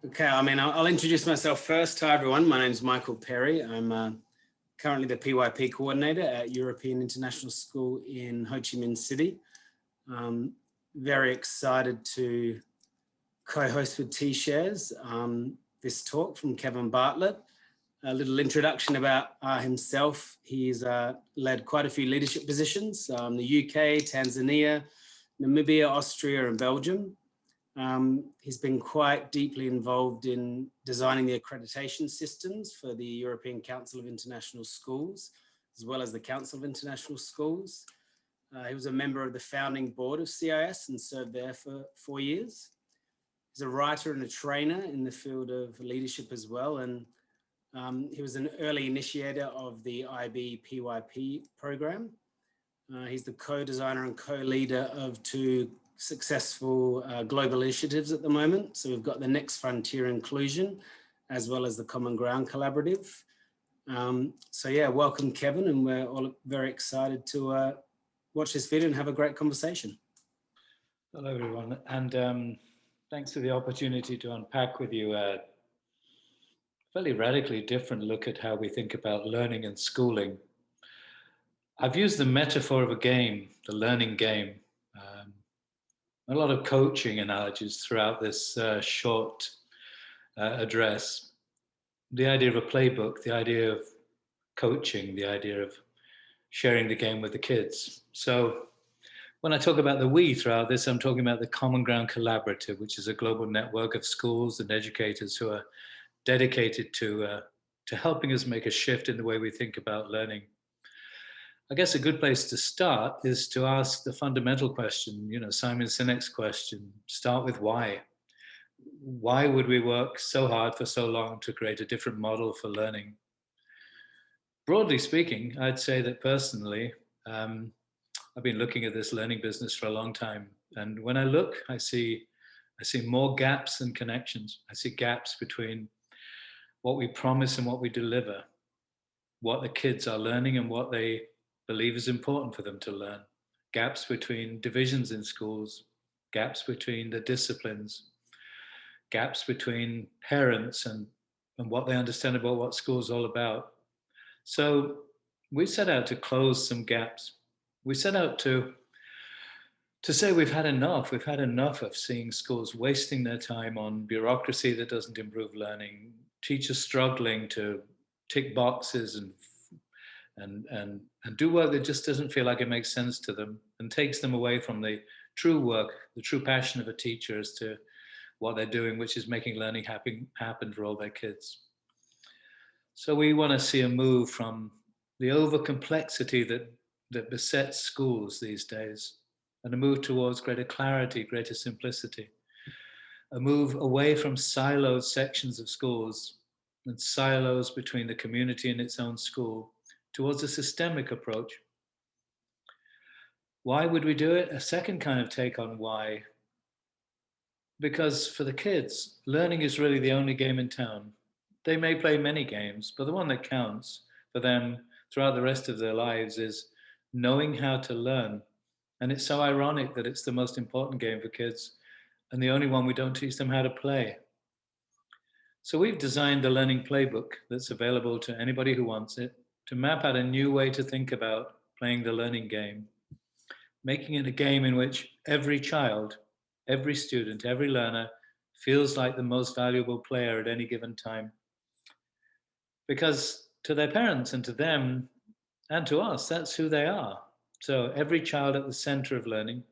Okay, I'll introduce myself first. Hi, everyone. My name is Michael Perry. I'm currently the PYP coordinator at European International School in Ho Chi Minh City. Very excited to co-host with T-Shares this talk from Kevin Bartlett. A little introduction about himself. He's led quite a few leadership positions, the UK, Tanzania, Namibia, Austria, and Belgium. He's been quite deeply involved in designing the accreditation systems for the European Council of International Schools, as well as the Council of International Schools. He was a member of the founding board of CIS and served there for 4 years. He's a writer and a trainer in the field of leadership as well. And he was an early initiator of the IB PYP program. He's the co-designer and co-leader of 2 successful global initiatives at the moment. So we've got the Next Frontier Inclusion, as well as the Common Ground Collaborative. So yeah, welcome Kevin, and we're all very excited to watch this video and have a great conversation. Hello everyone, and thanks for the opportunity to unpack with you a fairly radically different look at how we think about learning and schooling. I've used the metaphor of a game, the learning game. A lot of coaching analogies throughout this short address. The idea of a playbook, the idea of coaching, the idea of sharing the game with the kids. So when I talk about the we throughout this, I'm talking about the Common Ground Collaborative, which is a global network of schools and educators who are dedicated to helping us make a shift in the way we think about learning. I guess a good place to start is to ask the fundamental question, Simon Sinek's question, start with why. Why would we work so hard for so long to create a different model for learning? Broadly speaking, I'd say that personally, I've been looking at this learning business for a long time. And when I look, I see more gaps than connections. I see gaps between what we promise and what we deliver, what the kids are learning and what they believe is important for them to learn, gaps between divisions in schools, gaps between the disciplines, gaps between parents and what they understand about what school is all about. So we set out to close some gaps. We set out to say we've had enough. We've had enough of seeing schools wasting their time on bureaucracy that doesn't improve learning, teachers struggling to tick boxes and do work that just doesn't feel like it makes sense to them and takes them away from the true work, the true passion of a teacher as to what they're doing, which is making learning happen for all their kids. So we want to see a move from the over complexity that besets schools these days, and a move towards greater clarity, greater simplicity, a move away from siloed sections of schools and silos between the community and its own school towards a systemic approach. Why would we do it? A second kind of take on why. Because for the kids, learning is really the only game in town. They may play many games, but the one that counts for them throughout the rest of their lives is knowing how to learn. And it's so ironic that it's the most important game for kids and the only one we don't teach them how to play. So we've designed the learning playbook that's available to anybody who wants it to map out a new way to think about playing the learning game, making it a game in which every child, every student, every learner feels like the most valuable player at any given time. Because to their parents and to them and to us, that's who they are. So every child at the center of learning,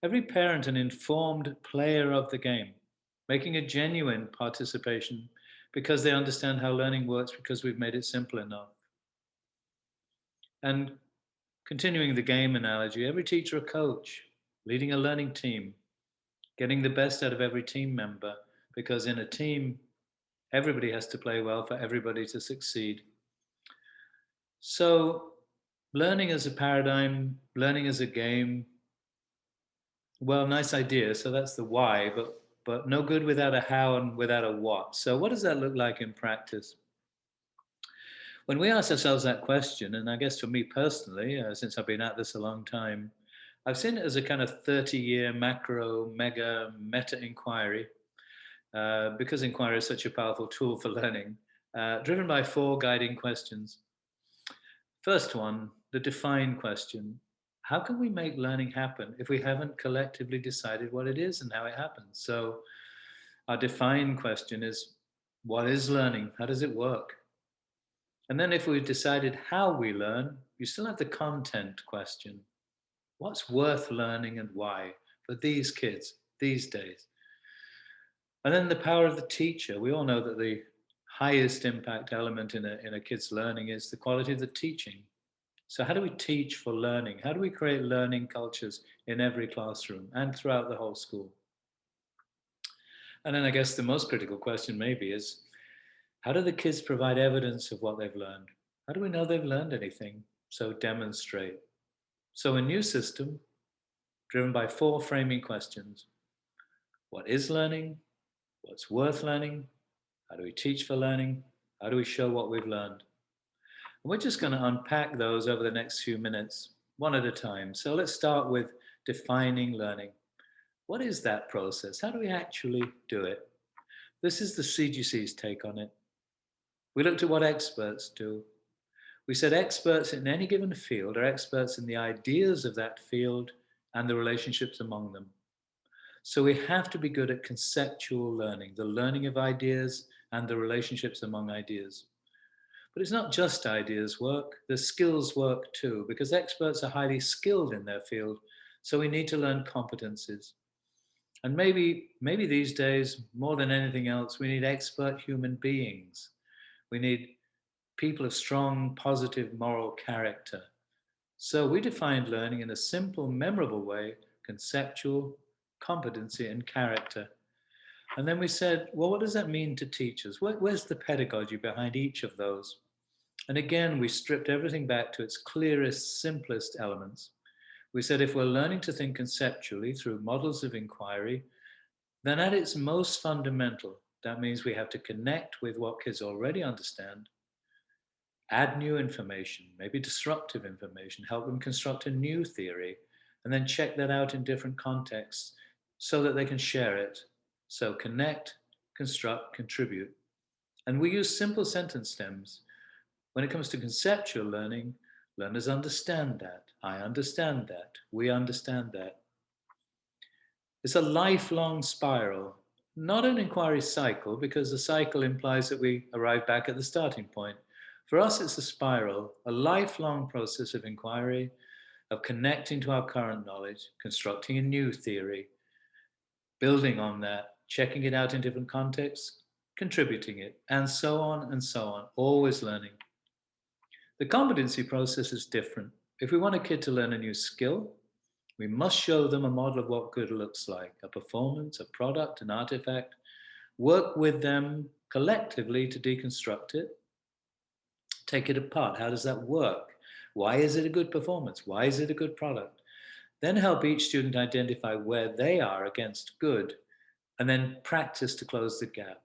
every parent an informed player of the game, making a genuine participation because they understand how learning works because we've made it simple enough. And continuing the game analogy, every teacher a coach, leading a learning team, getting the best out of every team member, because in a team, everybody has to play well for everybody to succeed. So learning as a paradigm, learning as a game, well, nice idea. So that's the why, but no good without a how and without a what. So what does that look like in practice? When we ask ourselves that question, and I guess for me personally, since I've been at this a long time, I've seen it as a kind of 30-year macro, mega, meta inquiry because inquiry is such a powerful tool for learning, driven by 4 guiding questions. First one, the define question. How can we make learning happen if we haven't collectively decided what it is and how it happens? So our define question is, what is learning? How does it work? And then if we've decided how we learn, you still have the content question. What's worth learning and why for these kids these days? And then the power of the teacher. We all know that the highest impact element in a kid's learning is the quality of the teaching. So how do we teach for learning? How do we create learning cultures in every classroom and throughout the whole school? And then I guess the most critical question maybe is, how do the kids provide evidence of what they've learned? How do we know they've learned anything? So demonstrate. So a new system driven by 4 framing questions. What is learning? What's worth learning? How do we teach for learning? How do we show what we've learned? And we're just going to unpack those over the next few minutes, one at a time. So let's start with defining learning. What is that process? How do we actually do it? This is the CGC's take on it. We looked at what experts do. We said experts in any given field are experts in the ideas of that field and the relationships among them. So we have to be good at conceptual learning, the learning of ideas and the relationships among ideas. But it's not just ideas work, the skills work too, because experts are highly skilled in their field. So we need to learn competencies. And maybe these days, more than anything else, we need expert human beings. We need people of strong, positive moral character. So we defined learning in a simple, memorable way: conceptual, competency, and character. And then we said, well, what does that mean to teachers? Where's the pedagogy behind each of those? And again, we stripped everything back to its clearest, simplest elements. We said if we're learning to think conceptually through models of inquiry, then at its most fundamental, that means we have to connect with what kids already understand, add new information, maybe disruptive information, help them construct a new theory, and then check that out in different contexts so that they can share it. So connect, construct, contribute. And we use simple sentence stems. When it comes to conceptual learning, learners understand that. I understand that. We understand that. It's a lifelong spiral, not an inquiry cycle, because the cycle implies that we arrive back at the starting point. For us, it's a spiral, a lifelong process of inquiry, of connecting to our current knowledge, constructing a new theory, building on that, checking it out in different contexts, contributing it, and so on, always learning. The competency process is different. If we want a kid to learn a new skill, we must show them a model of what good looks like, a performance, a product, an artifact, work with them collectively to deconstruct it, take it apart. How does that work? Why is it a good performance? Why is it a good product? Then help each student identify where they are against good, and then practice to close the gap.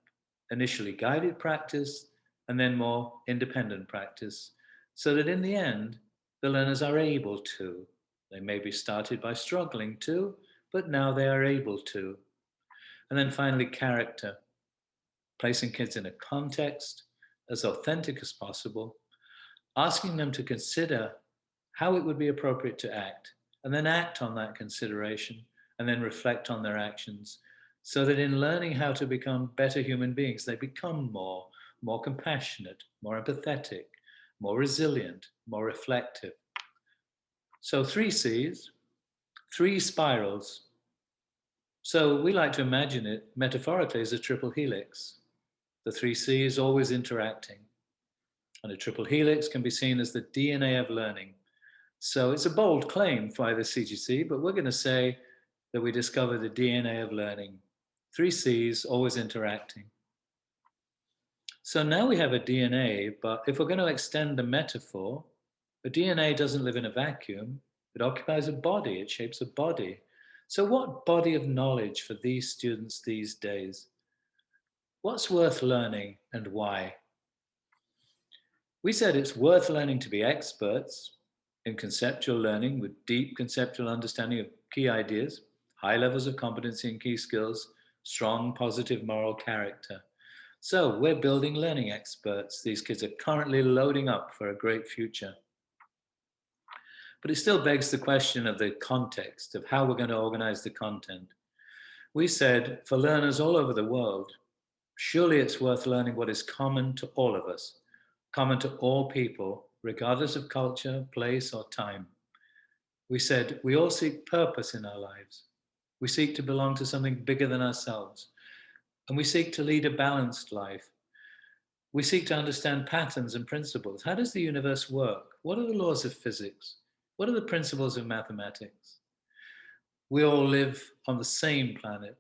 Initially guided practice, and then more independent practice, so that in the end, the learners are able to. They maybe started by struggling to, but now they are able to. And then finally, character, placing kids in a context as authentic as possible, asking them to consider how it would be appropriate to act, and then act on that consideration, and then reflect on their actions, so that in learning how to become better human beings, they become more compassionate, more empathetic, more resilient, more reflective. So 3 C's, 3 spirals. So we like to imagine it metaphorically as a triple helix. The 3 C's always interacting. And a triple helix can be seen as the DNA of learning. So it's a bold claim by the CGC, but we're going to say that we discover the DNA of learning. 3 C's always interacting. So now we have a DNA, but if we're going to extend the metaphor, the DNA doesn't live in a vacuum. It occupies a body, it shapes a body. So what body of knowledge for these students these days? What's worth learning and why? We said it's worth learning to be experts in conceptual learning with deep conceptual understanding of key ideas, high levels of competency and key skills, strong, positive moral character. So we're building learning experts. These kids are currently loading up for a great future. But it still begs the question of the context of how we're going to organize the content. We said for learners all over the world, surely it's worth learning what is common to all of us, common to all people, regardless of culture, place, or time. We said we all seek purpose in our lives. We seek to belong to something bigger than ourselves. And we seek to lead a balanced life. We seek to understand patterns and principles. How does the universe work? What are the laws of physics? What are the principles of mathematics? We all live on the same planet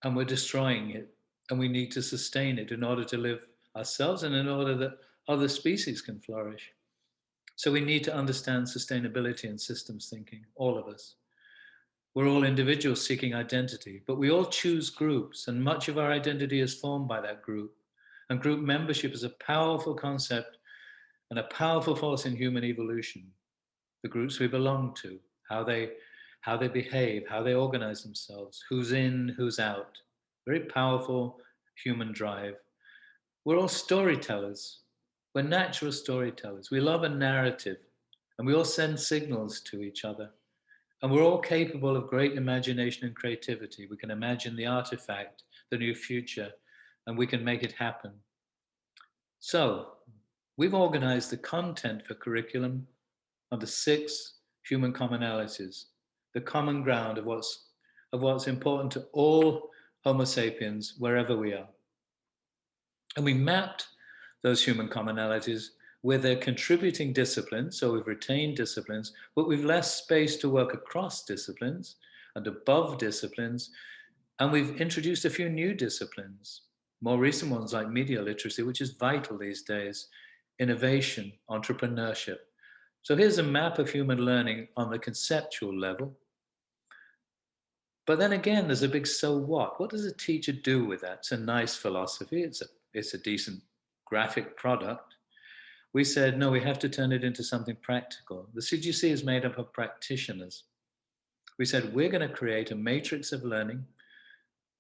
and we're destroying it, and we need to sustain it in order to live ourselves and in order that other species can flourish. So we need to understand sustainability and systems thinking, all of us. We're all individuals seeking identity, but we all choose groups, and much of our identity is formed by that group. And group membership is a powerful concept and a powerful force in human evolution. The groups we belong to, how they behave, how they organize themselves, who's in, who's out. Very powerful human drive. We're all storytellers. We're natural storytellers. We love a narrative, and we all send signals to each other. And we're all capable of great imagination and creativity. We can imagine the artifact, the new future, and we can make it happen. So, we've organized the content for curriculum of the 6 human commonalities, the common ground of what's important to all Homo sapiens wherever we are. And we mapped those human commonalities with their contributing disciplines. So we've retained disciplines, but we've left space to work across disciplines and above disciplines. And we've introduced a few new disciplines, more recent ones like media literacy, which is vital these days, innovation, entrepreneurship. So here's a map of human learning on the conceptual level. But then again, there's a big so what? What does a teacher do with that? It's a nice philosophy. It's a decent graphic product. We said, no, we have to turn it into something practical. The CGC is made up of practitioners. We said, we're going to create a matrix of learning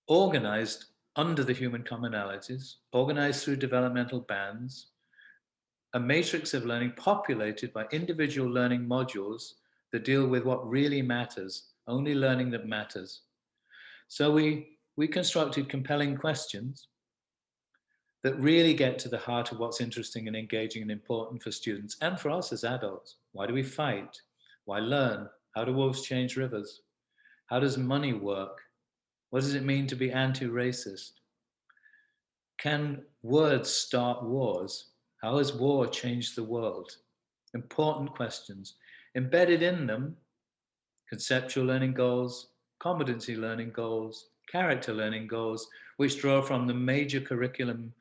organized under the human commonalities, organized through developmental bands, a matrix of learning populated by individual learning modules that deal with what really matters, only learning that matters. So we constructed compelling questions that really get to the heart of what's interesting and engaging and important for students and for us as adults. Why do we fight? Why learn? How do wolves change rivers? How does money work? What does it mean to be anti-racist? Can words start wars? How has war changed the world? Important questions. Embedded in them, conceptual learning goals, competency learning goals, character learning goals, which draw from the major curriculum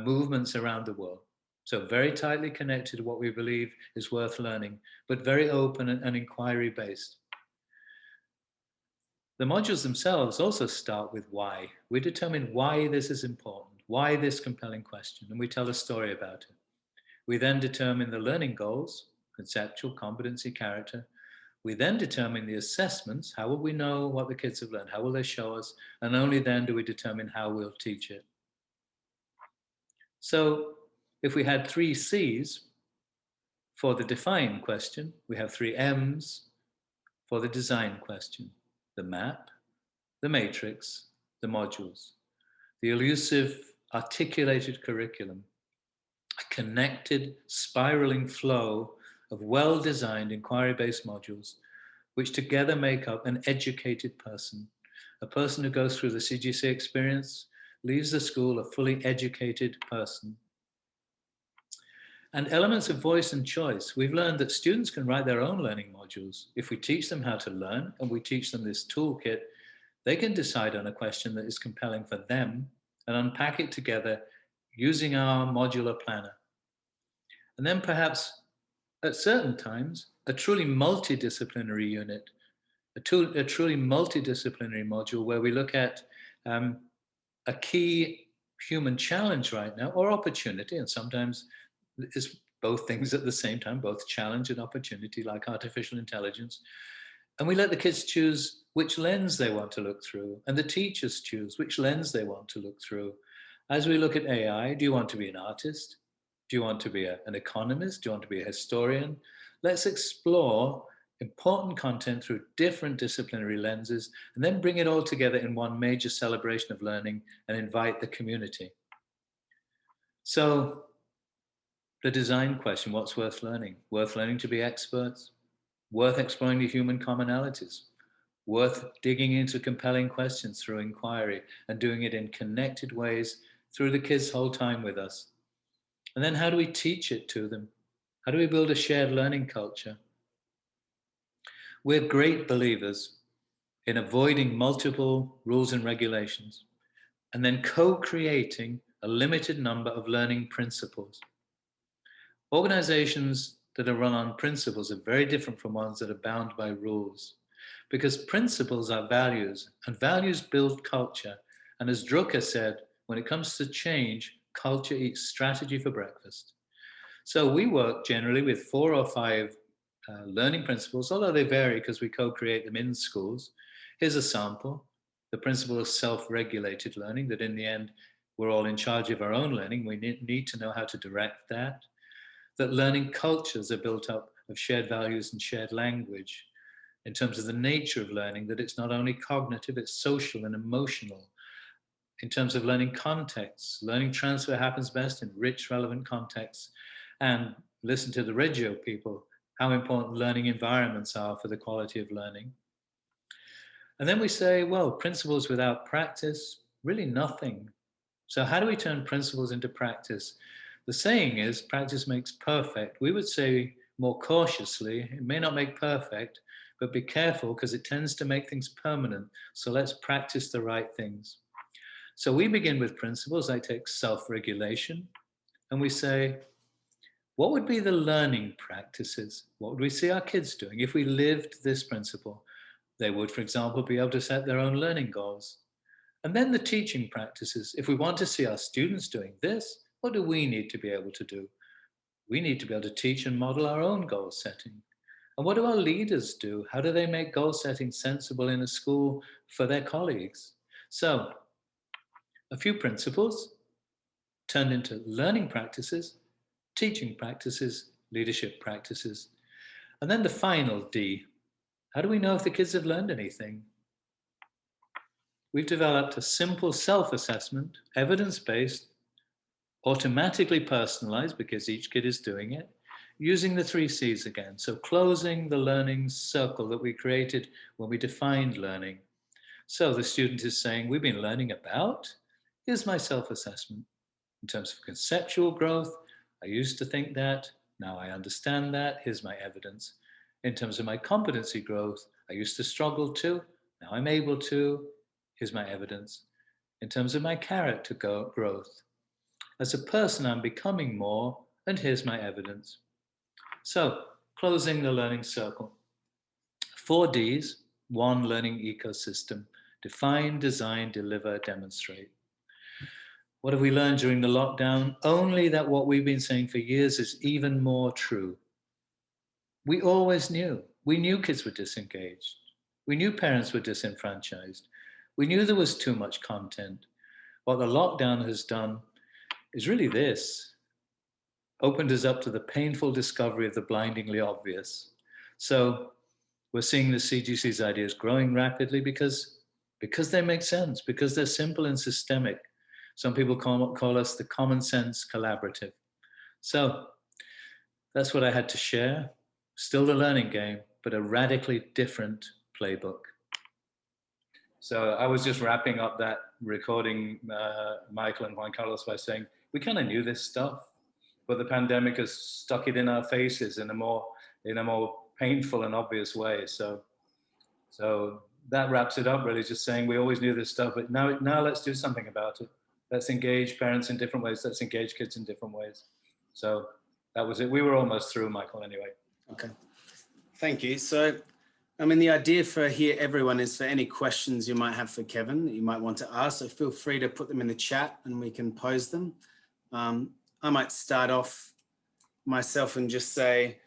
movements around the world. So very tightly connected to what we believe is worth learning, but very open and inquiry-based. The modules themselves also start with why. We determine why this is important, why this compelling question, and we tell a story about it. We then determine the learning goals, conceptual, competency, character. We then determine the assessments. How will we know what the kids have learned? How will they show us? And only then do we determine how we'll teach it. So if we had 3 C's for the define question, we have 3 M's for the design question: the map, the matrix, the modules, the elusive articulated curriculum, a connected spiraling flow of well-designed inquiry-based modules, which together make up an educated person, a person who goes through the CGC experience, leaves the school a fully educated person. And elements of voice and choice. We've learned that students can write their own learning modules. If we teach them how to learn and we teach them this toolkit, they can decide on a question that is compelling for them and unpack it together using our modular planner. And then perhaps at certain times, a truly multidisciplinary unit, a truly multidisciplinary module where we look at a key human challenge right now, or opportunity, and sometimes it's both things at the same time, both challenge and opportunity, like artificial intelligence. And we let the kids choose which lens they want to look through, and the teachers choose which lens they want to look through. As we look at AI, do you want to be an artist? Do you want to be an economist? Do you want to be a historian? Let's explore important content through different disciplinary lenses and then bring it all together in one major celebration of learning and invite the community. So the design question, what's worth learning? Worth learning to be experts? Worth exploring the human commonalities? Worth digging into compelling questions through inquiry and doing it in connected ways through the kids' whole time with us? And then how do we teach it to them? How do we build a shared learning culture? We're great believers in avoiding multiple rules and regulations and then co-creating a limited number of learning principles. Organizations that are run on principles are very different from ones that are bound by rules, because principles are values and values build culture. And as Drucker said, when it comes to change, culture eats strategy for breakfast. So we work generally with 4 or 5 learning principles, although they vary because we co-create them in schools. Here's a sample: the principle of self-regulated learning, that in the end, we're all in charge of our own learning. We need to know how to direct that. That learning cultures are built up of shared values and shared language. In terms of the nature of learning, that it's not only cognitive, it's social and emotional. In terms of learning contexts, learning transfer happens best in rich, relevant contexts. And listen to the Reggio people, how important learning environments are for the quality of learning. And then we say, well, principles without practice, really nothing. So how do we turn principles into practice? The saying is, practice makes perfect. We would say more cautiously, it may not make perfect, but be careful because it tends to make things permanent. So let's practice the right things. So we begin with principles. I take self-regulation, and we say, what would be the learning practices? What would we see our kids doing if we lived this principle? They would, for example, be able to set their own learning goals. And then the teaching practices. If we want to see our students doing this, what do we need to be able to do? We need to be able to teach and model our own goal setting. And what do our leaders do? How do they make goal setting sensible in a school for their colleagues? So, a few principles turned into learning practices, teaching practices, leadership practices. And then the final D, how do we know if the kids have learned anything? We've developed a simple self-assessment, evidence-based, automatically personalized because each kid is doing it, using the 3 C's again. So closing the learning circle that we created when we defined learning. So the student is saying, we've been learning about, here's my self-assessment. In terms of conceptual growth, I used to think that, now I understand that, here's my evidence. In terms of my competency growth, I used to struggle to, now I'm able to, here's my evidence. In terms of my character growth, as a person I'm becoming more, and here's my evidence. So, closing the learning circle. 4 Ds, 1 learning ecosystem: define, design, deliver, demonstrate. What have we learned during the lockdown? Only that what we've been saying for years is even more true. We always knew. We knew kids were disengaged. We knew parents were disenfranchised. We knew there was too much content. What the lockdown has done is really this: opened us up to the painful discovery of the blindingly obvious. So we're seeing the CGC's ideas growing rapidly because they make sense, because they're simple and systemic. Some people call us the common sense collaborative. So that's what I had to share. Still the learning game, but a radically different playbook. So I was just wrapping up that recording, Michael and Juan Carlos, by saying, we kind of knew this stuff, but the pandemic has stuck it in our faces in a more painful and obvious way. So that wraps it up, really, just saying we always knew this stuff, but now let's do something about it. Let's engage parents in different ways. Let's engage kids in different ways. So that was it. We were almost through, Michael, anyway. Okay, thank you. So, I mean, the idea for here, everyone, is for any questions you might have for Kevin that you might want to ask. So feel free to put them in the chat and we can pose them. I might start off myself and just say,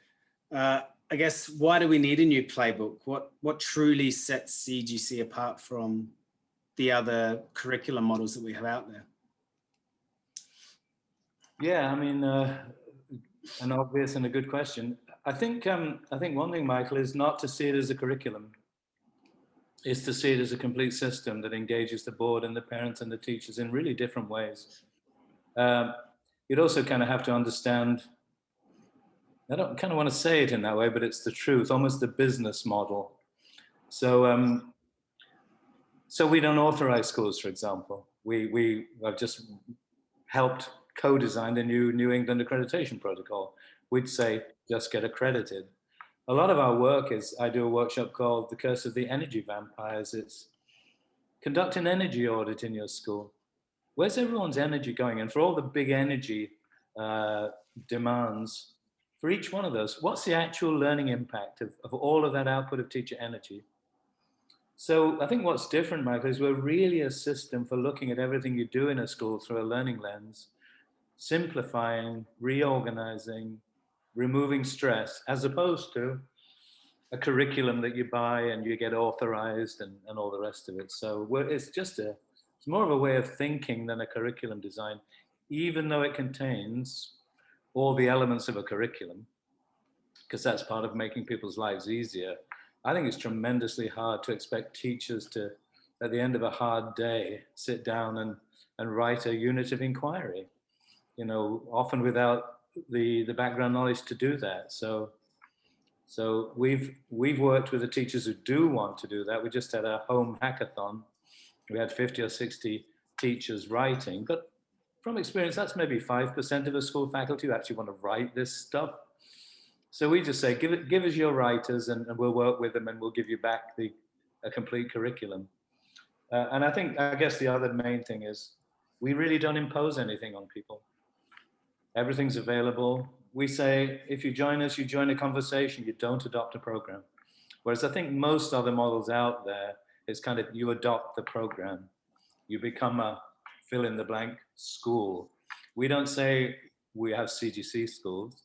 I guess, why do we need a new playbook? What truly sets CGC apart from the other curriculum models that we have out there? Yeah, I mean, an obvious and a good question. I think one thing, Michael, is not to see it as a curriculum. Is to see it as a complete system that engages the board and the parents and the teachers in really different ways. You'd also kind of have to understand, I don't kind of want to say it in that way, but it's the truth, almost the business model. So, so we don't authorize schools, for example. We have just helped co-design the new New England accreditation protocol. We'd say, just get accredited. A lot of our work is, I do a workshop called The Curse of the Energy Vampires. It's conduct an energy audit in your school. Where's everyone's energy going? And for all the big energy demands, for each one of those, what's the actual learning impact of all of that output of teacher energy? So I think what's different, Michael, is we're really a system for looking at everything you do in a school through a learning lens, simplifying, reorganizing, removing stress, as opposed to a curriculum that you buy and you get authorized and all the rest of it. So it's more of a way of thinking than a curriculum design, even though it contains all the elements of a curriculum, because that's part of making people's lives easier. I think it's tremendously hard to expect teachers to, at the end of a hard day, sit down and write a unit of inquiry, often without the background knowledge to do that. So we've worked with the teachers who do want to do that. We just had a home hackathon. We had 50 or 60 teachers writing, but from experience, that's maybe 5% of a school faculty who actually want to write this stuff. So we just say, give us your writers and we'll work with them and we'll give you back a complete curriculum. And I guess the other main thing is we really don't impose anything on people. Everything's available. We say, if you join us, you join a conversation, you don't adopt a program. Whereas I think most other models out there, it's kind of you adopt the program. You become a fill in the blank school. We don't say we have CGC schools.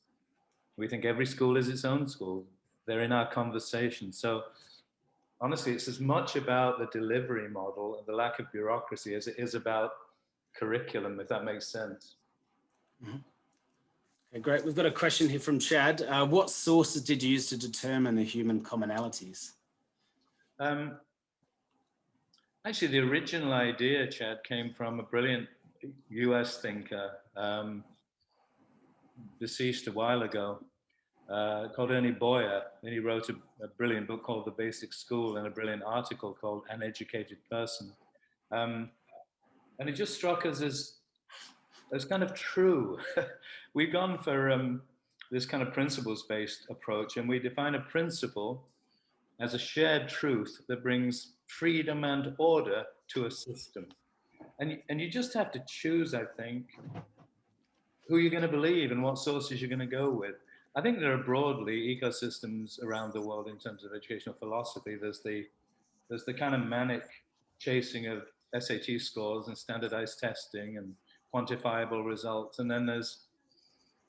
We think every school is its own school. They're in our conversation. So honestly, it's as much about the delivery model and the lack of bureaucracy as it is about curriculum, if that makes sense. Mm-hmm. Okay, great. We've got a question here from Chad. What sources did you use to determine the human commonalities? Actually, the original idea, Chad, came from a brilliant US thinker, deceased a while ago, called Ernie Boyer. And he wrote a brilliant book called The Basic School and a brilliant article called An Educated Person. And it just struck us as kind of true. We've gone for this kind of principles-based approach, and we define a principle as a shared truth that brings freedom and order to a system. And you just have to choose, I think, who you're going to believe and what sources you're going to go with. I think there are broadly ecosystems around the world in terms of educational philosophy. There's the kind of manic chasing of SAT scores and standardized testing and quantifiable results. And then there's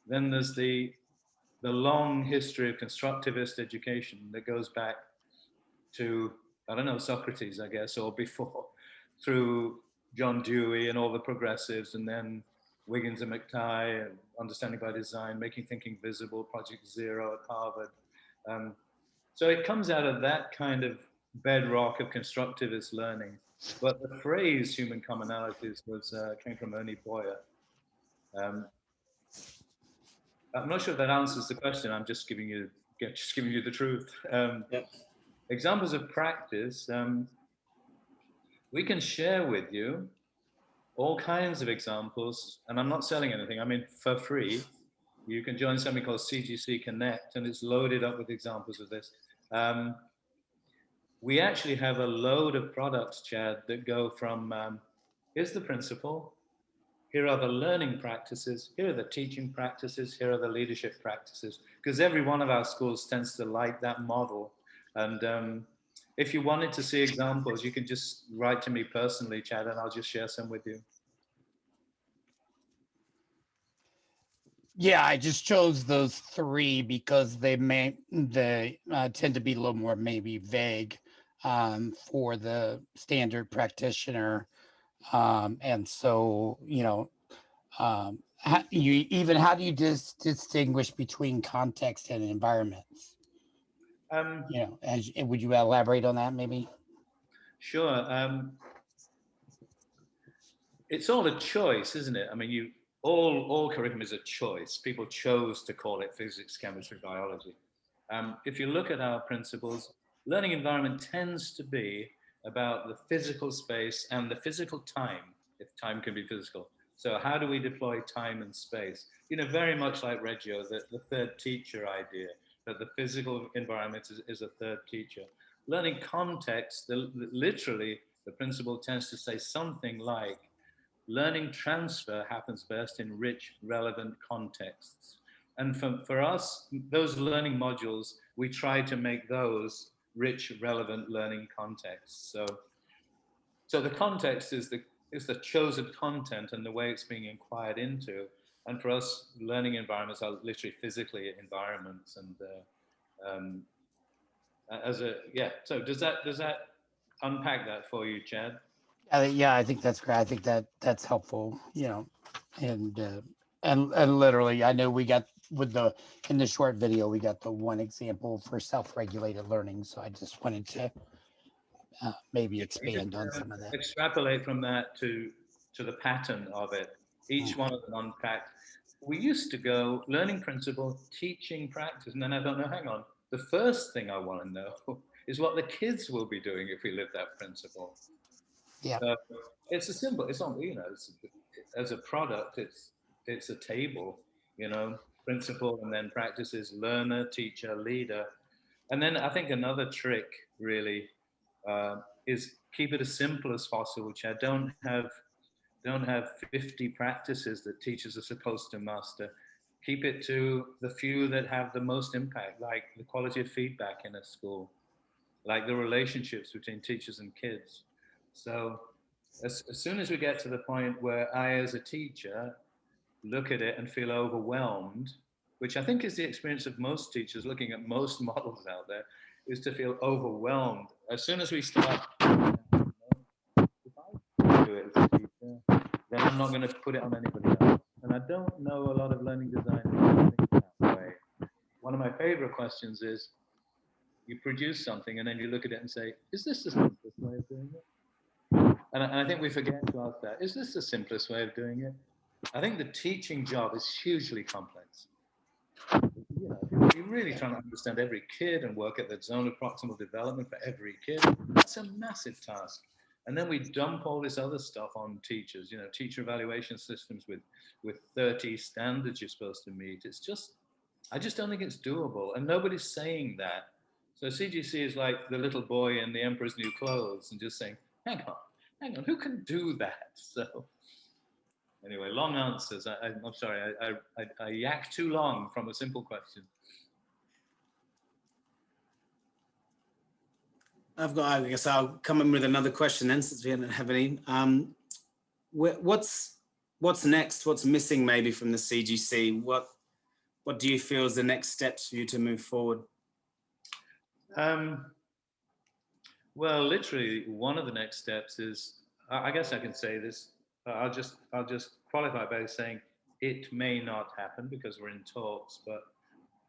the long history of constructivist education that goes back to, I don't know, Socrates, I guess, or before, through John Dewey and all the progressives, and then Wiggins and McTighe, and Understanding by Design, Making Thinking Visible, Project Zero at Harvard. So it comes out of that kind of bedrock of constructivist learning. But the phrase human commonalities came from Ernie Boyer. I'm not sure if that answers the question. I'm just giving you the truth. Yep. Examples of practice. We can share with you all kinds of examples, and I'm not selling anything. I mean, for free, you can join something called CGC Connect, and it's loaded up with examples of this. We actually have a load of products, Chad, that go from, here's the principle, here are the learning practices, here are the teaching practices, here are the leadership practices, because every one of our schools tends to like that model. And if you wanted to see examples, you can just write to me personally, Chad, and I'll just share some with you. Yeah, I just chose those three because they tend to be a little more maybe vague for the standard practitioner. And so, how do you distinguish between context and environments? Um, Would you elaborate on that maybe? sure. It's all a choice, isn't it? I mean, all curriculum is a choice. People chose to call it physics, chemistry, biology. If you look at our principles, learning environment tends to be about the physical space and the physical time, if time can be physical. So how do we deploy time and space? Very much like Reggio, the third teacher idea, that the physical environment is a third teacher. Learning context, literally, the principle tends to say something like, learning transfer happens best in rich, relevant contexts. And for us, those learning modules, we try to make those rich, relevant learning contexts. So the context is the chosen content and the way it's being inquired into. And for us, learning environments are literally physically environments. And um, so does that unpack that for you, Chad? Yeah, I think that's great. I think that's helpful. And and literally, I know we got in the short video we got the one example for self-regulated learning. So I just wanted to maybe You just expand on some of that. extrapolate from that to the pattern of it. Each one of them unpacked. We used to go learning principle, teaching practice, and then I don't know. Hang on. The first thing I want to know is what the kids will be doing if we live that principle. Yeah. So it's a simple. It's not as a product. It's a table. Principle and then practices learner, teacher, leader, and then I think another trick really is keep it as simple as possible. Which I don't have 50 practices that teachers are supposed to master. Keep it to the few that have the most impact, like the quality of feedback in a school, like the relationships between teachers and kids. So as soon as we get to the point where I, as a teacher, look at it and feel overwhelmed, which I think is the experience of most teachers looking at most models out there, is to feel overwhelmed. As soon as we start, if I do it as a teacher, then I'm not going to put it on anybody else. And I don't know a lot of learning designers who think that way. One of my favorite questions is, you produce something and then you look at it and say, is this the simplest way of doing it? And I think we forget to ask that. Is this the simplest way of doing it? I think the teaching job is hugely complex. If you're really trying to understand every kid and work at the zone of proximal development for every kid, that's a massive task. And then we dump all this other stuff on teachers, teacher evaluation systems with 30 standards you're supposed to meet. I just don't think it's doable. And nobody's saying that. So CGC is like the little boy in the Emperor's New Clothes and just saying, hang on, who can do that? So anyway, long answers. I'm sorry, I yak too long from a simple question. I guess I'll come in with another question then, since we don't have any. What's next? What's missing maybe from the CGC? What do you feel is the next steps for you to move forward? Well, literally, one of the next steps is, I guess I can say this. I'll just qualify by saying it may not happen because we're in talks. But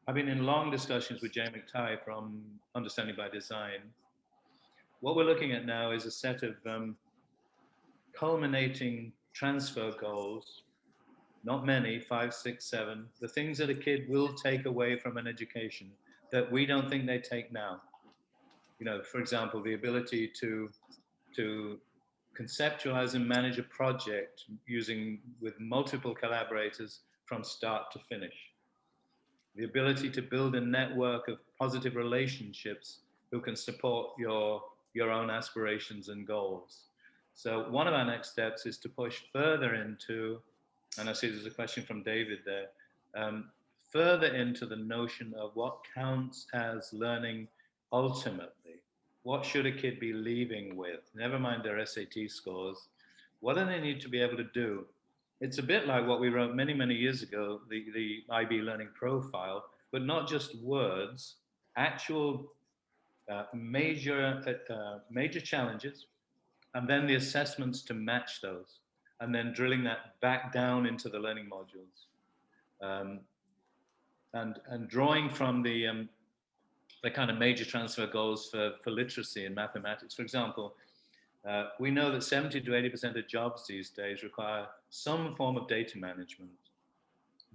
I've been in long discussions with Jay McTighe from Understanding by Design. What we're looking at now is a set of culminating transfer goals. Not many, 5, 6, 7. The things that a kid will take away from an education that we don't think they take now. For example, the ability to conceptualize and manage a project with multiple collaborators from start to finish. The ability to build a network of positive relationships who can support your own aspirations and goals. So one of our next steps is to push further into, and I see there's a question from David there, further into the notion of what counts as learning ultimately. What should a kid be leaving with? Never mind their SAT scores. What do they need to be able to do? it's a bit like what we wrote many, many years ago, the IB Learning Profile, but not just words, actual major challenges, and then the assessments to match those, and then drilling that back down into the learning modules, um, and drawing from the kind of major transfer goals for literacy in mathematics. For example, we know that 70 to 80% of jobs these days require some form of data management.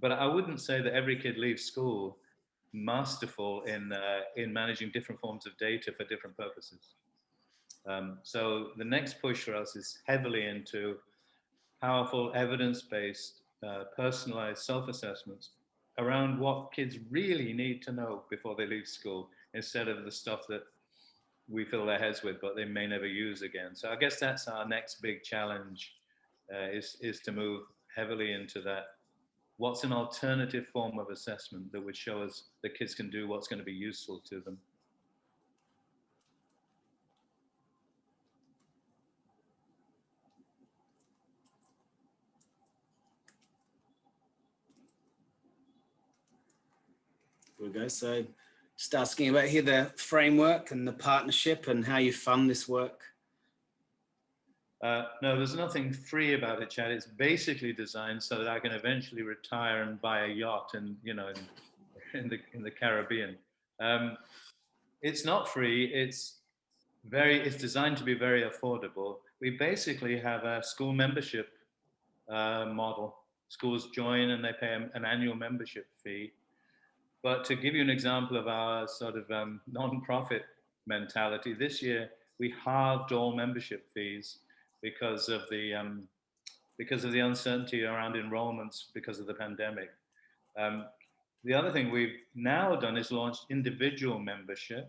But I wouldn't say that every kid leaves school masterful in managing different forms of data for different purposes. So the next push for us is heavily into powerful evidence-based, personalized self-assessments around what kids really need to know before they leave school, instead of the stuff that we fill their heads with, but they may never use again. So I guess that's our next big challenge, is to move heavily into that. What's an alternative form of assessment that would show us that kids can do what's going to be useful to them? There we go. So just asking about here the framework and the partnership and how you fund this work. No, there's nothing free about it, Chad. It's basically designed so that I can eventually retire and buy a yacht, and in the Caribbean. It's not free. It's designed to be very affordable. We basically have a school membership model. Schools join and they pay an annual membership fee. But to give you an example of our sort of non-profit mentality, this year we halved all membership fees because of the uncertainty around enrollments because of the pandemic. The other thing we've now done is launched individual membership,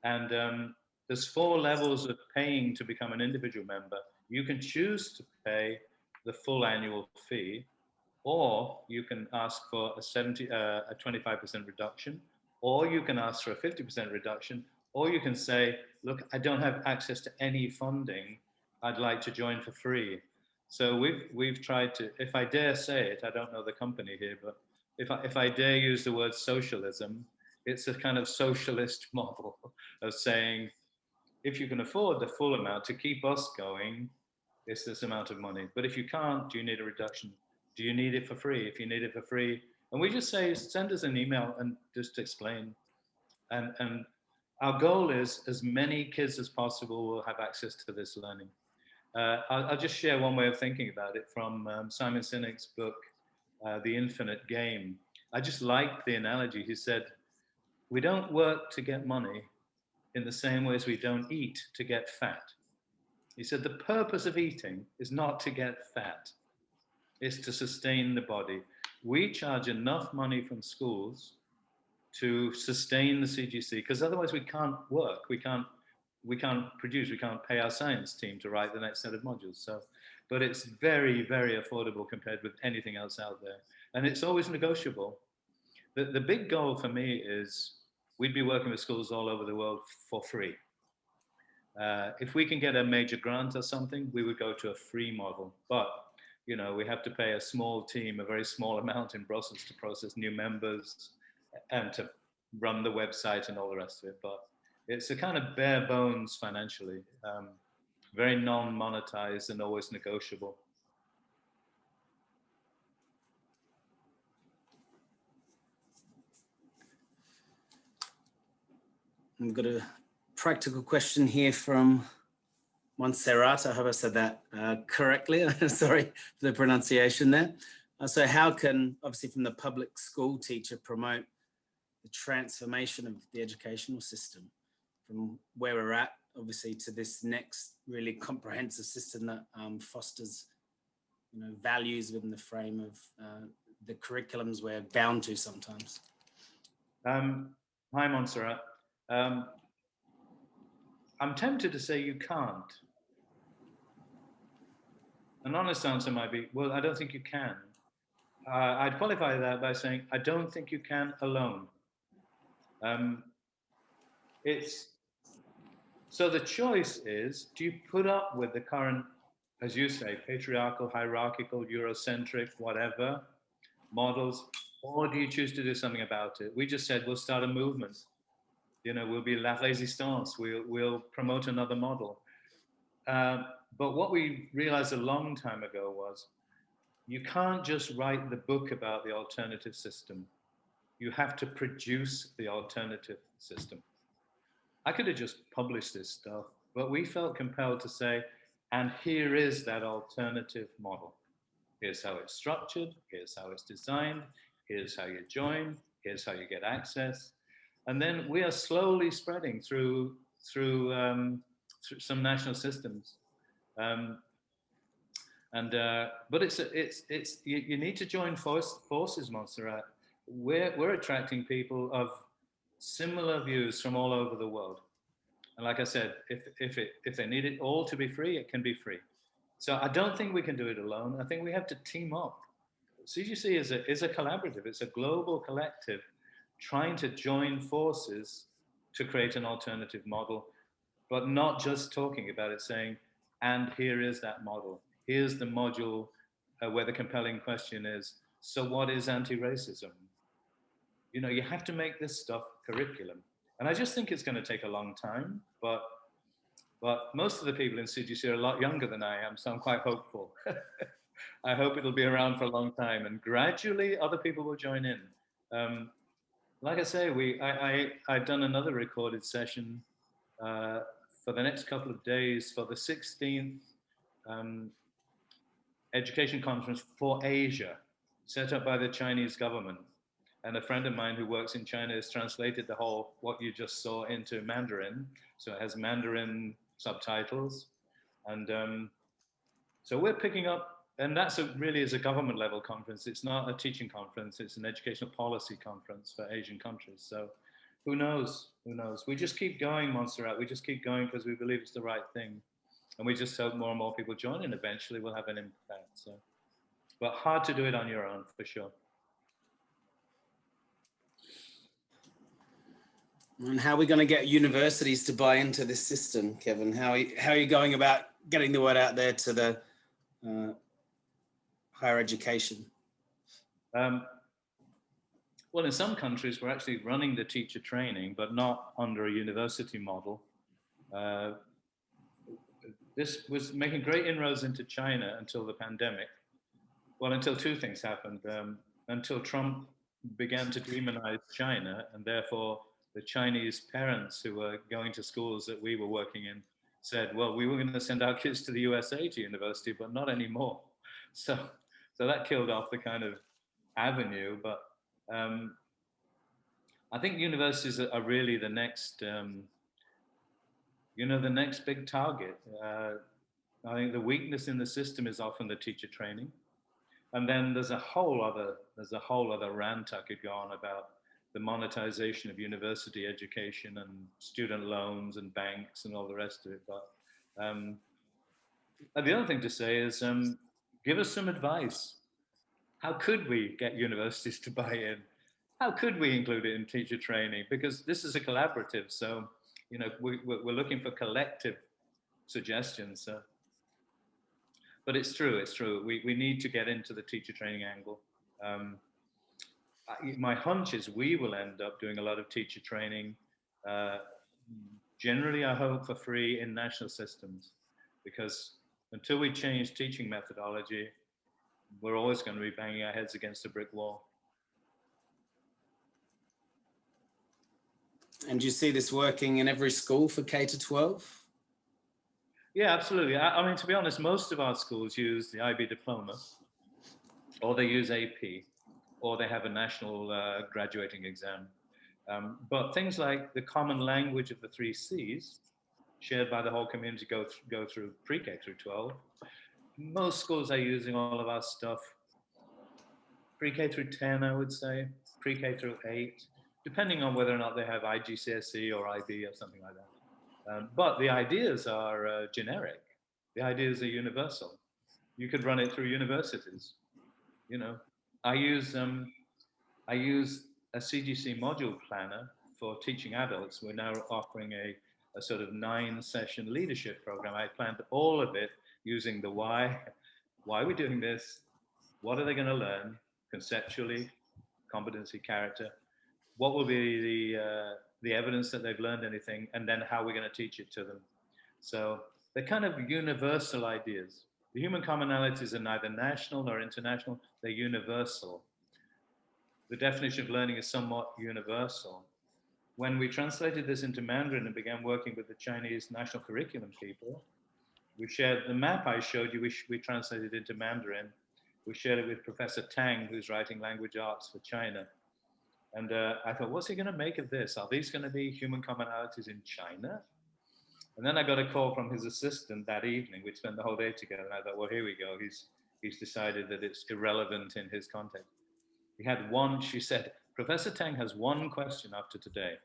and there's 4 levels of paying to become an individual member. You can choose to pay the full annual fee, or you can ask for a 25% reduction, or you can ask for a 50% reduction, or you can say, look, I don't have access to any funding, I'd like to join for free. So we've tried to, if I dare say it, I don't know the company here, but if I dare use the word socialism, it's a kind of socialist model of saying, if you can afford the full amount to keep us going, it's this amount of money. But if you can't, do you need a reduction? Do you need it for free? If you need it for free, and we just say, send us an email and just explain. And our goal is as many kids as possible will have access to this learning. I'll just share one way of thinking about it from Simon Sinek's book, The Infinite Game. I just liked the analogy. He said, we don't work to get money in the same way as we don't eat to get fat. He said, the purpose of eating is not to get fat, it's to sustain the body. We charge enough money from schools to sustain the CGC, because otherwise we can't work, we can't produce, we can't pay our science team to write the next set of modules. So, but it's very, very affordable compared with anything else out there. And it's always negotiable. The big goal for me is we'd be working with schools all over the world for free. If we can get a major grant or something, we would go to a free model. But we have to pay a small team, a very small amount in Brussels to process new members and to run the website and all the rest of it. But it's a kind of bare bones financially, very non-monetized and always negotiable. I've got a practical question here from Montserrat. I hope I said that correctly. Sorry for the pronunciation there. So how can, obviously from the public school teacher, promote the transformation of the educational system from where we're at, obviously, to this next really comprehensive system that fosters values within the frame of the curriculums we're bound to sometimes? Hi, Montserrat. I'm tempted to say you can't. An honest answer might be, well, I don't think you can. I'd qualify that by saying, I don't think you can alone. So the choice is, do you put up with the current as you say, patriarchal, hierarchical, Eurocentric, whatever models, or do you choose to do something about it? We just said we'll start a movement. You know, we'll be la résistance. We'll promote another model. But what we realized a long time ago was you can't just write the book about the alternative system. You have to produce the alternative system. I could have just published this stuff, but we felt compelled to say, and here is that alternative model. Here's how it's structured, here's how it's designed, here's how you join, here's how you get access. And then we are slowly spreading through some national systems. But you need to join forces, Montserrat. We're attracting people of similar views from all over the world. And like I said, if they need it all to be free, it can be free. So I don't think we can do it alone. I think we have to team up. CGC is a collaborative. It's a global collective trying to join forces to create an alternative model, but not just talking about it, saying, and here is that model. Here's the module where the compelling question is, so what is anti-racism? You know, you have to make this stuff curriculum. And I just think it's going to take a long time, but most of the people in CGC are a lot younger than I am, so I'm quite hopeful. I hope it'll be around for a long time, and gradually other people will join in. Like I say, I've done another recorded session for the next couple of days for the 16th education conference for Asia, set up by the Chinese government. And a friend of mine who works in China has translated the whole, what you just saw, into Mandarin. So it has Mandarin subtitles. And so we're picking up, and that's really is a government level conference. It's not a teaching conference. It's an educational policy conference for Asian countries. So who knows? Who knows? We just keep going, Montserrat. We just keep going because we believe it's the right thing. And we just hope more and more people join, and eventually we'll have an impact. So, but hard to do it on your own, for sure. And how are we going to get universities to buy into this system, Kevin? How are you going about getting the word out there to the higher education? Well, in some countries, we're actually running the teacher training, but not under a university model. This was making great inroads into China until the pandemic. Well, until two things happened. Until Trump began to demonize China, and therefore the Chinese parents who were going to schools that we were working in said, well, we were going to send our kids to the USA to university, but not anymore. So that killed off the kind of avenue. But I think universities are really the next, the next big target. I think the weakness in the system is often the teacher training. And then there's a whole other rant I could go on about the monetization of university education and student loans and banks and all the rest of it. But the other thing to say is give us some advice. How could we get universities to buy in? How could we include it in teacher training? Because this is a collaborative, so we're looking for collective suggestions. But it's true. We need to get into the teacher training angle. My hunch is we will end up doing a lot of teacher training, generally I hope for free in national systems, because until we change teaching methodology, we're always going to be banging our heads against a brick wall. And do you see this working in every school for K-12? Yeah, absolutely. I mean, to be honest, most of our schools use the IB diploma, or they use AP, or they have a national graduating exam. But things like the common language of the 3 Cs, shared by the whole community, go through pre-K through 12. Most schools are using all of our stuff pre-K through 10, I would say, pre-K through 8, depending on whether or not they have IGCSE or IB or something like that. But the ideas are generic. The ideas are universal. You could run it through universities. I use a CGC module planner for teaching adults. We're now offering a a sort of 9-session leadership program. I planned all of it using the why are we doing this? What are they going to learn conceptually, competency, character? What will be the evidence that they've learned anything, and then how we're going to teach it to them. So they're kind of universal ideas. The human commonalities are neither national nor international, they're universal. The definition of learning is somewhat universal. When we translated this into Mandarin and began working with the Chinese national curriculum people, we shared the map I showed you, we translated into Mandarin. We shared it with Professor Tang, who's writing language arts for China. And I thought, what's he going to make of this? Are these going to be human commonalities in China? And then I got a call from his assistant that evening. We'd spent the whole day together. And I thought, well, here we go. He's decided that it's irrelevant in his context. He had one, she said, Professor Tang has one question after today.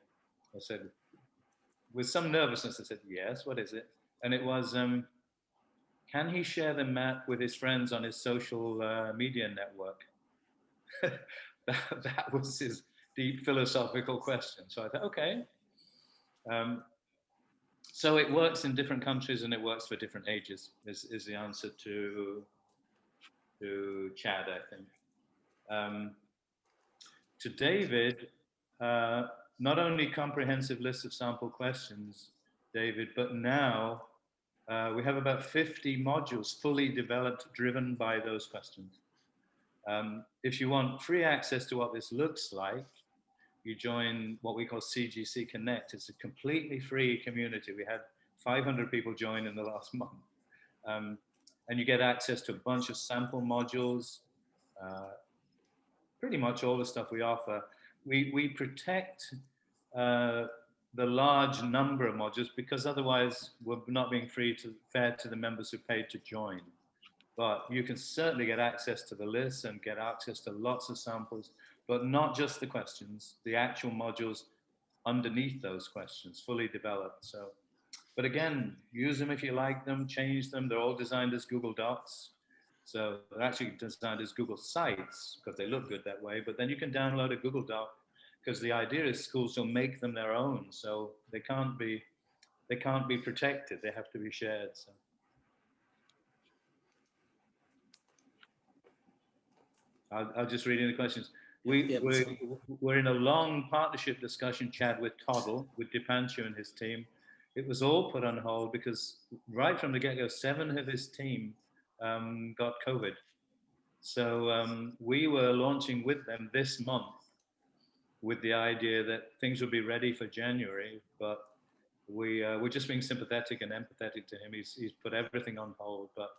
I said, with some nervousness, I said, yes, what is it? And it was, can he share the map with his friends on his social media network? that was his deep philosophical question. So I thought, okay. So it works in different countries and it works for different ages, is the answer to Chad, I think. To David, not only comprehensive list of sample questions, David, but now we have about 50 modules fully developed, driven by those questions. If you want free access to what this looks like, you join what we call CGC Connect. It's a completely free community. We had 500 people join in the last month. And you get access to a bunch of sample modules, pretty much all the stuff we offer. We protect the large number of modules because otherwise we're not being fair to the members who paid to join. But you can certainly get access to the list and get access to lots of samples, but not just the questions, the actual modules underneath those questions, fully developed. So, but again, use them if you like them, change them. They're all designed as Google Docs. So they're actually designed as Google Sites because they look good that way, but then you can download a Google Doc because the idea is schools will make them their own. So they can't be protected. They have to be shared. So. I'll just read in the questions. We're in a long partnership discussion, Chad, with Toddle, with Dipanshu and his team. It was all put on hold because right from the get-go, 7 of his team got COVID. So we were launching with them this month with the idea that things would be ready for January, but we're just being sympathetic and empathetic to him. He's put everything on hold, but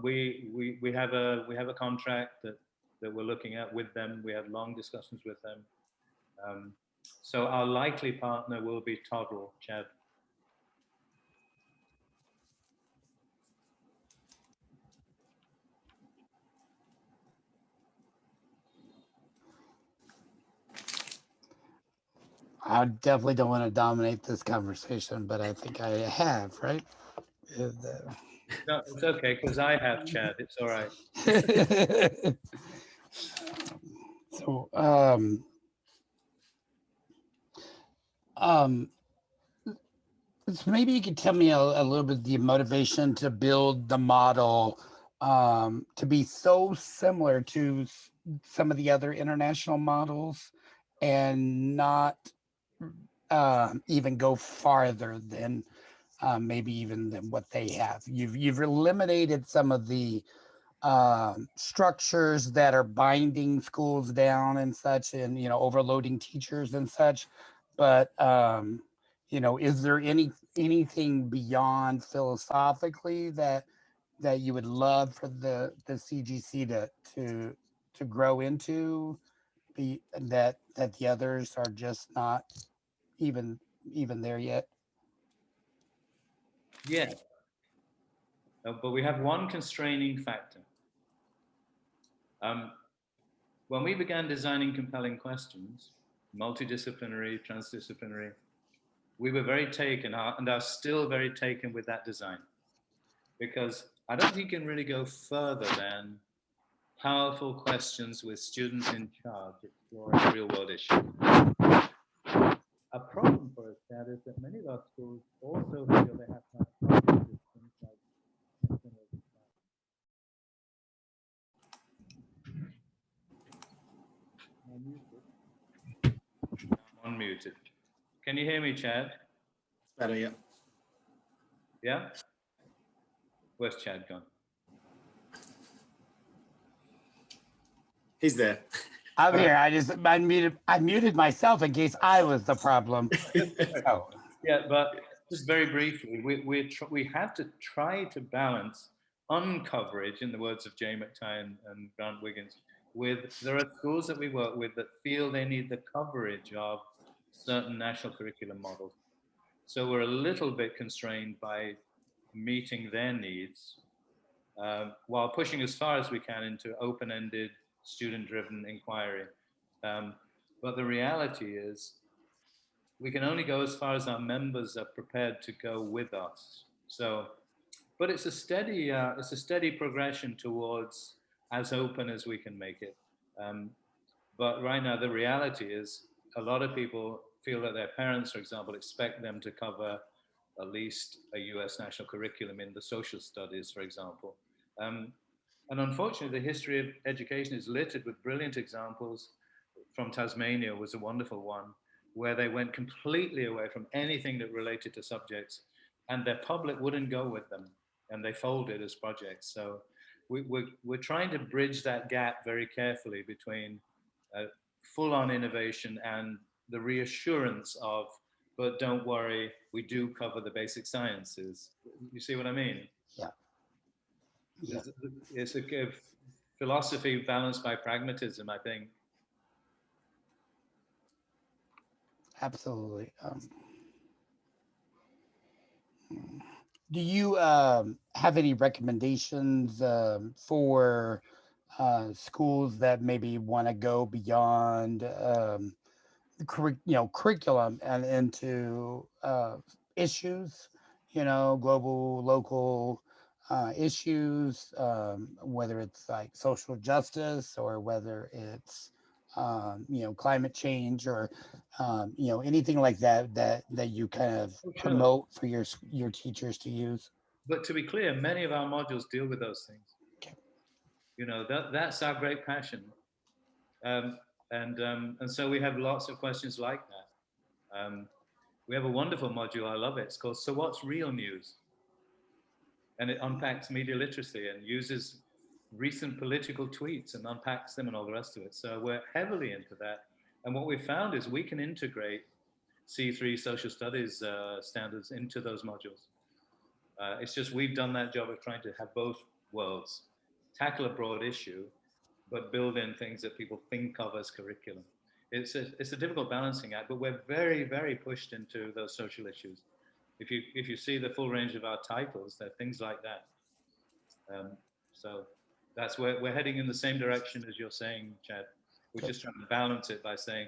we have a contract that we're looking at with them. We had long discussions with them. So our likely partner will be Toddle, Chad. I definitely don't want to dominate this conversation, but I think I have, right? No, it's okay, because I have Chad. It's all right. So, so maybe you could tell me a little bit the motivation to build the model to be so similar to some of the other international models and not even go farther than maybe even than what they have. You've eliminated some of the structures that are binding schools down and such, and overloading teachers and such. But is there anything beyond philosophically that you would love for the CGC to grow into, that the others are just not even there yet? Yeah, but we have one constraining factor. When we began designing compelling questions, multidisciplinary, transdisciplinary, we were very taken and are still very taken with that design, because I don't think you can really go further than powerful questions with students in charge exploring real world issues. A problem for us Chad, is that many of our schools also feel they have to have funding systems like national. I'm unmuted. Can you hear me, Chad? Better, yeah. Yeah? Where's Chad gone? He's there. I'm here. I muted myself in case I was the problem. Oh, Yeah, but just very briefly, we have to try to balance uncoverage, in the words of Jay McTighe and Grant Wiggins, with there are schools that we work with that feel they need the coverage of certain national curriculum models. So we're a little bit constrained by meeting their needs while pushing as far as we can into open-ended, student-driven inquiry. But the reality is we can only go as far as our members are prepared to go with us. So, but it's a steady progression towards as open as we can make it. But right now, the reality is a lot of people feel that their parents, for example, expect them to cover at least a US national curriculum in the social studies, for example. And unfortunately, the history of education is littered with brilliant examples. From Tasmania was a wonderful one, where they went completely away from anything that related to subjects, and their public wouldn't go with them, and they folded as projects. So we're trying to bridge that gap very carefully between full-on innovation and the reassurance of, but don't worry, we do cover the basic sciences. You see what I mean? yeah. Yeah. It's a philosophy balanced by pragmatism, I think. Absolutely. Do you have any recommendations for schools that maybe want to go beyond the curriculum and into issues, global, local issues, whether it's like social justice or whether it's climate change or anything like that you kind of Oh, sure. promote for your teachers to use? But to be clear, many of our modules deal with those things. Okay. That's our great passion. And so we have lots of questions like that. We have a wonderful module, I love it. It's called So What's Real News? And it unpacks media literacy and uses recent political tweets and unpacks them and all the rest of it. So we're heavily into that. And what we found is we can integrate C3 social studies standards into those modules. It's just we've done that job of trying to have both worlds, tackle a broad issue, but build in things that people think of as curriculum. It's a difficult balancing act, but we're very, very pushed into those social issues. If you see the full range of our titles, they're things like that. So that's where we're heading in the same direction as you're saying, Chad. We're just trying to balance it by saying,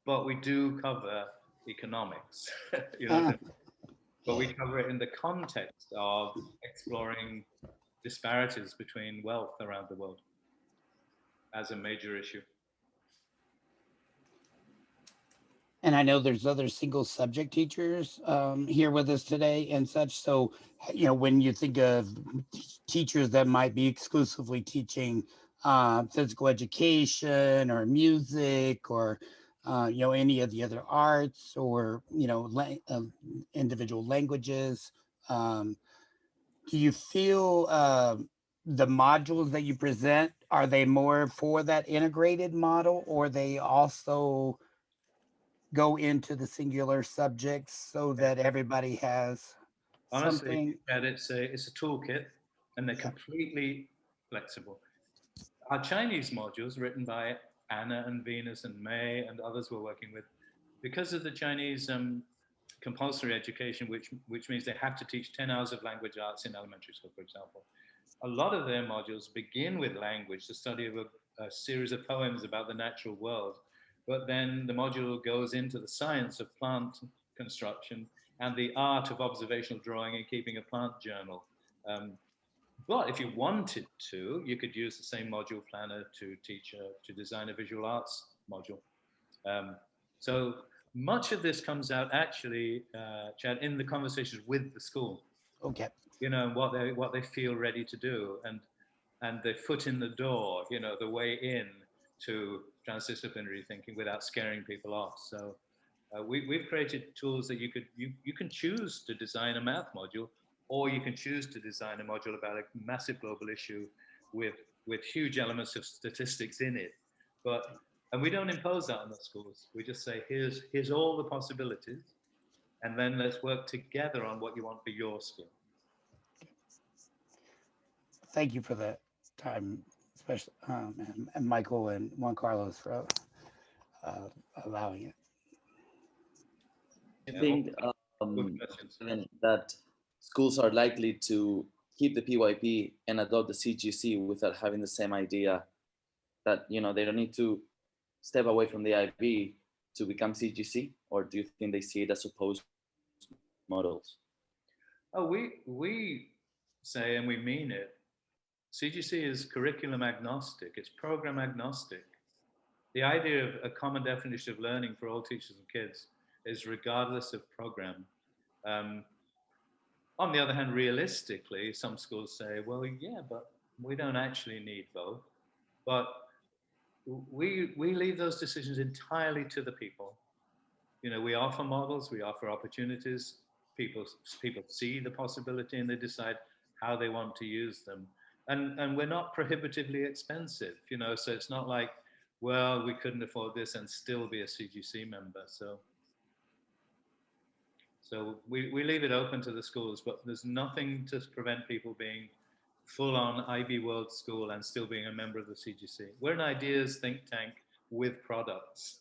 but we do cover economics, but we cover it in the context of exploring disparities between wealth around the world as a major issue. And I know there's other single subject teachers here with us today and such. So, when you think of teachers that might be exclusively teaching physical education or music or, any of the other arts or, individual languages, do you feel the modules that you present, are they more for that integrated model, or they also go into the singular subjects so that everybody has Honestly, something? it's a toolkit, and they're completely flexible. Our Chinese modules, written by Anna and Venus and May and others we're working with, because of the Chinese compulsory education, which means they have to teach 10 hours of language arts in elementary school, for example. A lot of their modules begin with language, the study of a series of poems about the natural world. But then the module goes into the science of plant construction and the art of observational drawing and keeping a plant journal. But if you wanted to, you could use the same module planner to design a visual arts module. So much of this comes out actually, Chad, in the conversations with the school. Okay. You know, what they feel ready to do, and the foot in the door, you know, the way in to transdisciplinary thinking without scaring people off. So we've created tools that you can choose to design a math module, or you can choose to design a module about a massive global issue with huge elements of statistics in it. And we don't impose that on the schools. We just say, here's all the possibilities, and then let's work together on what you want for your school. Thank you for that time, especially and Michael and Juan Carlos for allowing it. I think that schools are likely to keep the PYP and adopt the CGC without having the same idea that, you know, they don't need to step away from the IB to become CGC, or do you think they see it as opposed models? Oh, we say, and we mean it, CGC is curriculum agnostic, it's program agnostic. The idea of a common definition of learning for all teachers and kids is regardless of program. On the other hand, realistically, some schools say, well, yeah, but we don't actually need both. But we leave those decisions entirely to the people. You know, we offer models, we offer opportunities. People see the possibility and they decide how they want to use them. And we're not prohibitively expensive, you know, so it's not like, well, we couldn't afford this and still be a CGC member. So we leave it open to the schools, but there's nothing to prevent people being full on IB World School and still being a member of the CGC. We're an ideas think tank with products.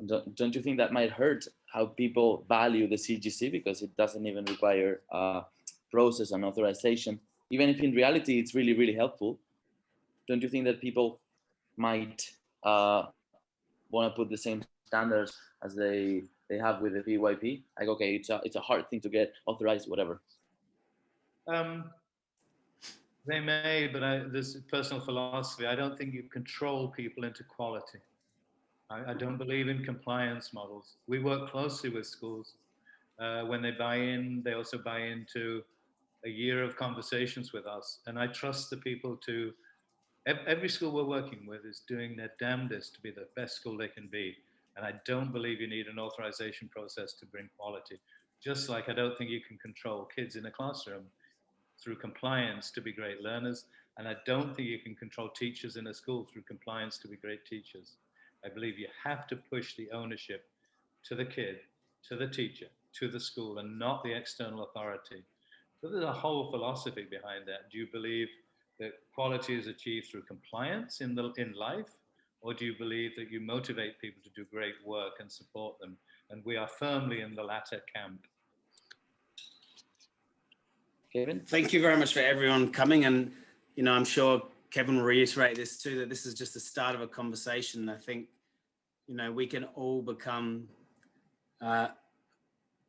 Don't you think that might hurt how people value the CGC, because it doesn't even require process and authorization, even if in reality it's really, really helpful? Don't you think that people might want to put the same standards as they have with the PYP? Like, okay, it's a hard thing to get authorized, whatever. They may, but this is personal philosophy. I don't think you control people into quality. I don't believe in compliance models. We work closely with schools. When they buy in, they also buy into a year of conversations with us. And I trust the people to, every school we're working with is doing their damnedest to be the best school they can be. And I don't believe you need an authorization process to bring quality. Just like I don't think you can control kids in a classroom through compliance to be great learners. And I don't think you can control teachers in a school through compliance to be great teachers. I believe you have to push the ownership to the kid, to the teacher, to the school, and not the external authority. So there's a whole philosophy behind that. Do you believe that quality is achieved through compliance in life, or do you believe that you motivate people to do great work and support them? And we are firmly in the latter camp. Kevin? Thank you very much for everyone coming. And, you know, I'm sure Kevin will reiterate this too, that this is just the start of a conversation. I think, you know, we can all become,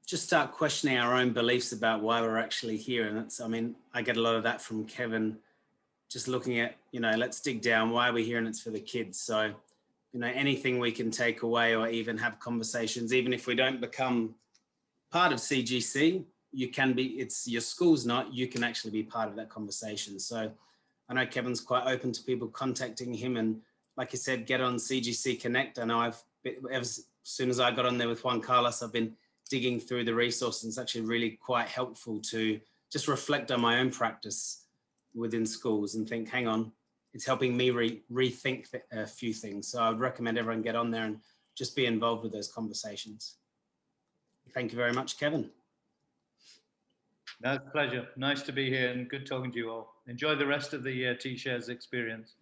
just start questioning our own beliefs about why we're actually here. And that's, I mean, I get a lot of that from Kevin, just looking at, you know, let's dig down, why are we here? And it's for the kids. So, you know, anything we can take away or even have conversations, even if we don't become part of CGC, you can be, it's your school's not, you can actually be part of that conversation. So I know Kevin's quite open to people contacting him, and like you said, get on CGC Connect. I know as soon as I got on there with Juan Carlos, I've been digging through the resources. It's actually really quite helpful to just reflect on my own practice within schools and think, hang on, it's helping me rethink a few things. So I would recommend everyone get on there and just be involved with those conversations. Thank you very much, Kevin. No, it's a pleasure. Nice to be here and good talking to you all. Enjoy the rest of the T-Shares experience.